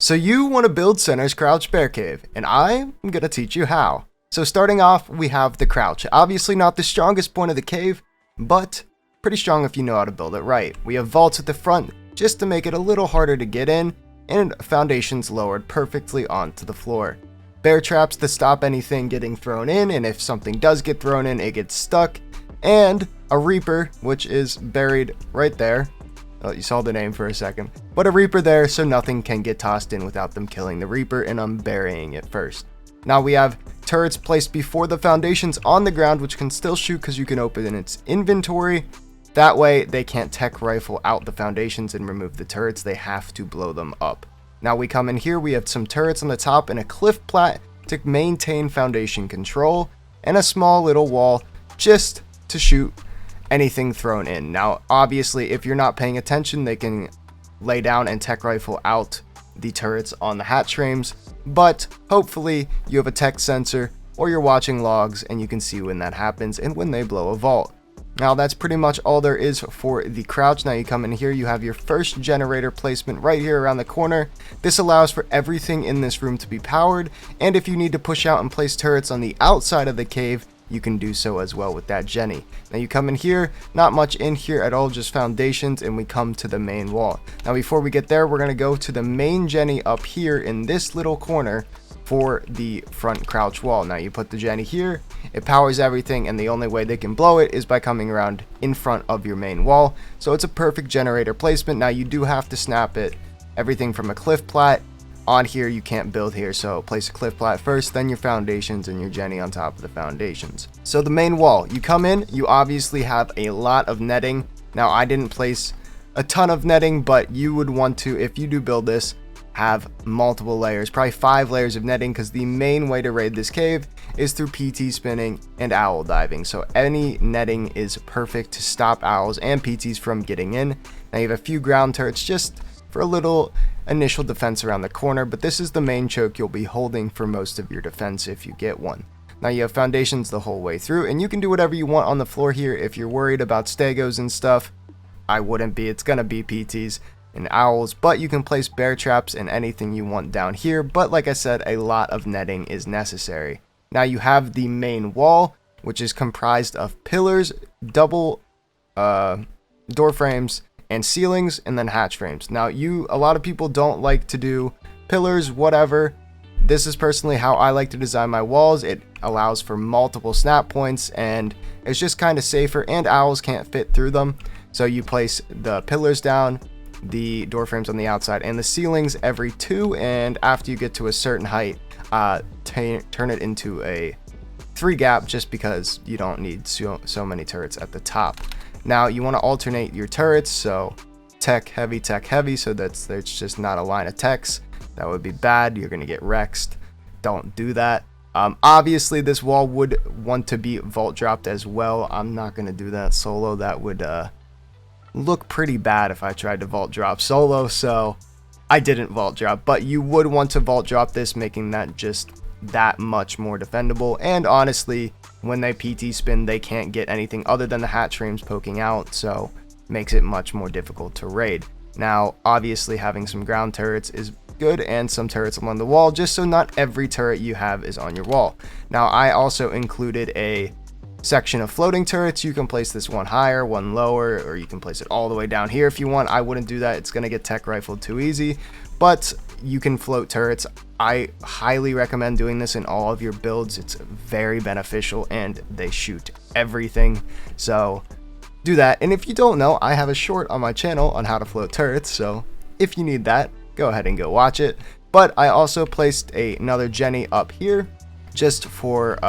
So you want to build Center's Crouch Bear Cave, and I'm going to teach you how. So starting off, we have the crouch. Obviously not the strongest point of the cave, but pretty strong if you know how to build it right. We have vaults at the front just to make it a little harder to get in, and foundations lowered perfectly onto the floor. Bear traps to stop anything getting thrown in, and if something does get thrown in, it gets stuck. And a Reaper, which is buried right there. Oh, you saw the name for a second. But a Reaper there, so nothing can get tossed in without them killing the Reaper, and I'm burying it first. Now we have turrets placed before the foundations on the ground, which can still shoot because you can open its inventory. That way, they can't tech rifle out the foundations and remove the turrets. They have to blow them up. Now we come in here, we have some turrets on the top and a cliff plat to maintain foundation control, and a small little wall just to shoot anything thrown in. Now obviously if you're not paying attention, they can lay down and tech rifle out the turrets on the hatch frames, but hopefully you have a tech sensor or you're watching logs and you can see when that happens and when they blow a vault. Now that's pretty much all there is for the crouch. Now you come in here, you have your first generator placement right here around the corner. This allows for everything in this room to be powered, and if you need to push out and place turrets on the outside of the cave, you can do so as well with that Jenny. Now you come in here, not much in here at all, just foundations, and we come to the main wall. Now before we get there, we're going to go to the main Jenny up here in this little corner for the front crouch wall. Now you put the Jenny here, it powers everything, and the only way they can blow it is by coming around in front of your main wall. So it's a perfect generator placement. Now you do have to snap it, everything from a cliff plat. On here you can't build here, so place a cliff plat first, then your foundations and your Jenny on top of the foundations. So the main wall, you come in, you obviously have a lot of netting. Now I didn't place a ton of netting, but you would want to, if you do build this, have multiple layers, probably 5 layers of netting, because the main way to raid this cave is through PT spinning and owl diving. So any netting is perfect to stop owls and PTs from getting in. Now you have a few ground turrets just for a little initial defense around the corner, but this is the main choke you'll be holding for most of your defense if you get one. Now you have foundations the whole way through, and you can do whatever you want on the floor here. If you're worried about stegos and stuff, I wouldn't be. It's gonna be PTs and owls, but you can place bear traps and anything you want down here. But like I said, a lot of netting is necessary. Now you have the main wall, which is comprised of pillars, double door frames, and ceilings, and then hatch frames. Now a lot of people don't like to do pillars, whatever. This is personally how I like to design my walls. It allows for multiple snap points, and it's just kind of safer, and owls can't fit through them. So you place the pillars down, the door frames on the outside, and the ceilings every 2, and after you get to a certain height, turn it into a 3 gap, just because you don't need so many turrets at the top. Now you want to alternate your turrets, so tech heavy, so there's just not a line of techs. That would be bad. You're going to get wrecked. Don't do that. Obviously this wall would want to be vault dropped as well. I'm not going to do that solo. That would look pretty bad if I tried to vault drop solo, so I didn't vault drop. But you would want to vault drop this, making that just that much more defendable. And honestly, when they PT spin, they can't get anything other than the hatch frames poking out, so makes it much more difficult to raid. Now obviously having some ground turrets is good, and some turrets along the wall, just so not every turret you have is on your wall. Now I also included a section of floating turrets. You can place this one higher, one lower, or you can place it all the way down here if you want. I wouldn't do that, it's going to get tech rifled too easy, but you can float turrets. I highly recommend doing this in all of your builds. It's very beneficial, and they shoot everything, so do that. And if you don't know, I have a short on my channel on how to float turrets, so if you need that, go ahead and go watch it. But I also placed another Jenny up here just for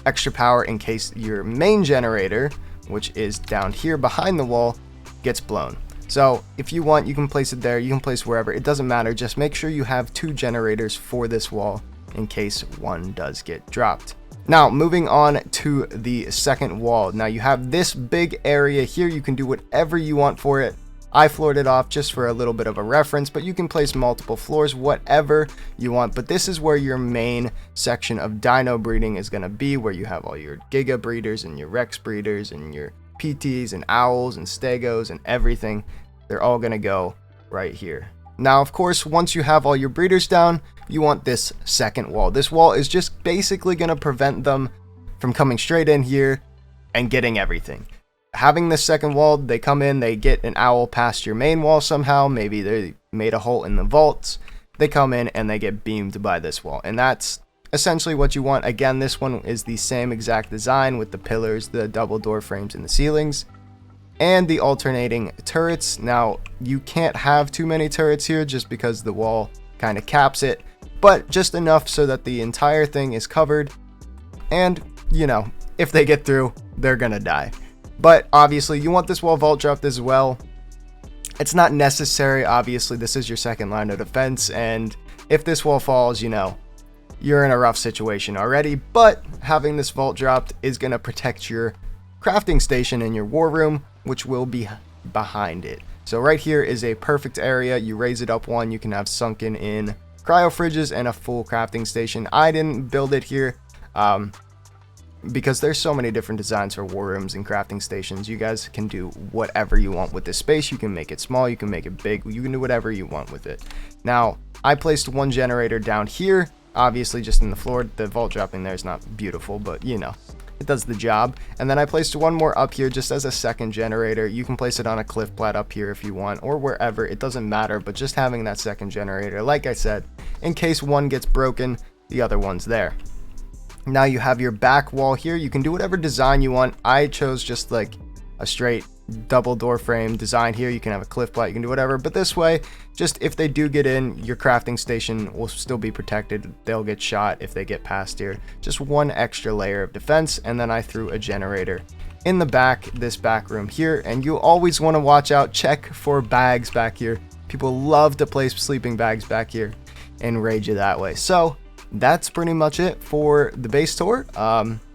extra power in case your main generator, which is down here behind the wall, gets blown. So if you want, you can place it there, you can place wherever, it doesn't matter. Just make sure you have 2 generators for this wall in case one does get dropped. Now moving on to the second wall. Now you have this big area here, you can do whatever you want for it. I floored it off just for a little bit of a reference, but you can place multiple floors, whatever you want. But this is where your main section of dino breeding is going to be, where you have all your Giga breeders and your Rex breeders and your PTs and owls and stegos and everything. They're all going to go right here. Now, of course, once you have all your breeders down, you want this second wall. This wall is just basically going to prevent them from coming straight in here and getting everything. Having this second wall, they come in, they get an owl past your main wall somehow. Maybe they made a hole in the vaults. They come in and they get beamed by this wall. And that's essentially what you want. Again, this one is the same exact design with the pillars, the double door frames in the ceilings, and the alternating turrets. Now, you can't have too many turrets here just because the wall kind of caps it, but just enough so that the entire thing is covered. And, you know, if they get through, they're gonna die. But obviously, you want this wall vault dropped as well. It's not necessary, obviously, this is your second line of defense, and if this wall falls, you know, you're in a rough situation already, but having this vault dropped is going to protect your crafting station in your war room, which will be behind it. So right here is a perfect area. You raise it up one, you can have sunken in cryo fridges and a full crafting station. I didn't build it here because there's so many different designs for war rooms and crafting stations. You guys can do whatever you want with this space. You can make it small, you can make it big, you can do whatever you want with it. Now, I placed one generator down here, obviously just in the floor. The vault dropping there is not beautiful, but you know, it does the job. And then I placed one more up here just as a second generator. You can place it on a cliff plat up here if you want, or wherever, it doesn't matter, but just having that second generator, like I said, in case one gets broken, the other one's there. Now you have your back wall here. You can do whatever design you want. I chose just like a straight double door frame design here. You can have a cliff plat, you can do whatever, but this way, just if they do get in, your crafting station will still be protected. They'll get shot if they get past here. Just one extra layer of defense. And then I threw a generator in the back, this back room here, and you always want to watch out, check for bags back here. People love to place sleeping bags back here and raid you that way. So that's pretty much it for the base tour.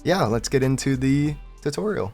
Yeah, let's get into the tutorial.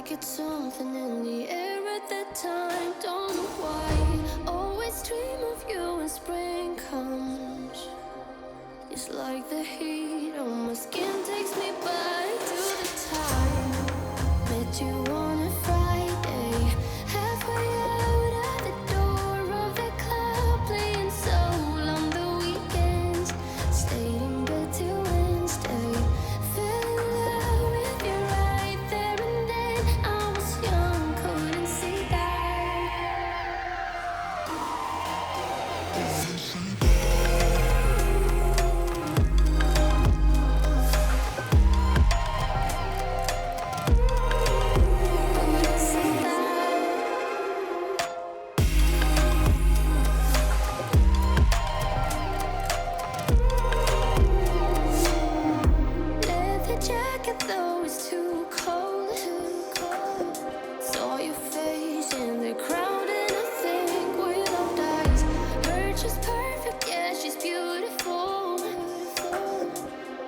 like it's something in the air at that time. Don't know why. Always dream of you when spring comes. It's like the heat on my skin takes me back to the time met you on a Friday, halfway out at the door of the club, playing soul on the weekends. Stayed in bed till Wednesday. Fell in love with you right there and then. I was young, couldn't see that. Couldn't see that. Leather jacket, though, is too cold. Saw your face in the crowd, and I think without eyes. Her just perfect, yeah, she's beautiful.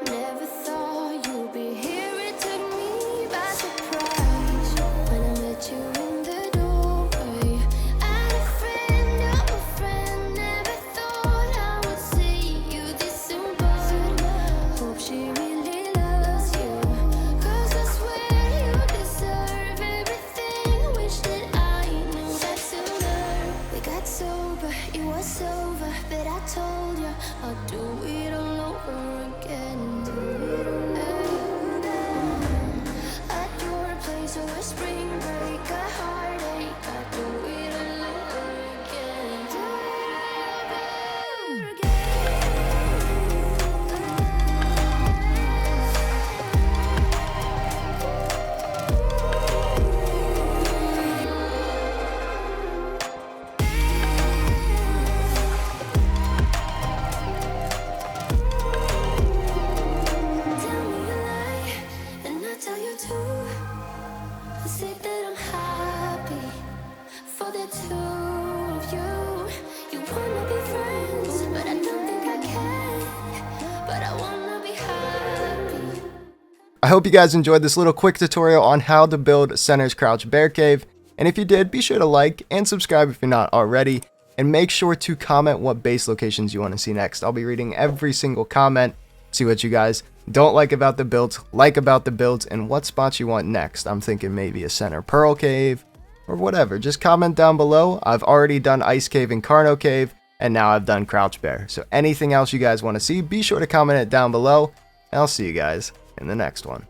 Never thought you'd be here, it took me by surprise when I met you in the doorway. And a friend of a friend, never thought I would see you this soon, but hope she really loves you. 'Cause I swear you deserve everything. Wish that I knew that sooner. We got sober, it was over, but I told you I'd do it all over again. At your place over spring break, a heartache, I'd do it all over again. Do it all over Tell me a lie, and I tell you too. I say that I'm happy for the two of you. You wanna be friends, but I don't think I can. But I wanna be happy. I hope you guys enjoyed this little quick tutorial on how to build Center's Crouch Bear Cave, and if you did, be sure to like and subscribe if you're not already, and make sure to comment what base locations you want to see next. I'll be reading every single comment, see what you guys don't like about the builds, like about the builds, and what spots you want next. I'm thinking maybe a Center Pearl Cave, or whatever. Just comment down below. I've already done Ice Cave and Carno Cave, and now I've done Crouch Bear. So anything else you guys want to see, be sure to comment it down below, and I'll see you guys in the next one.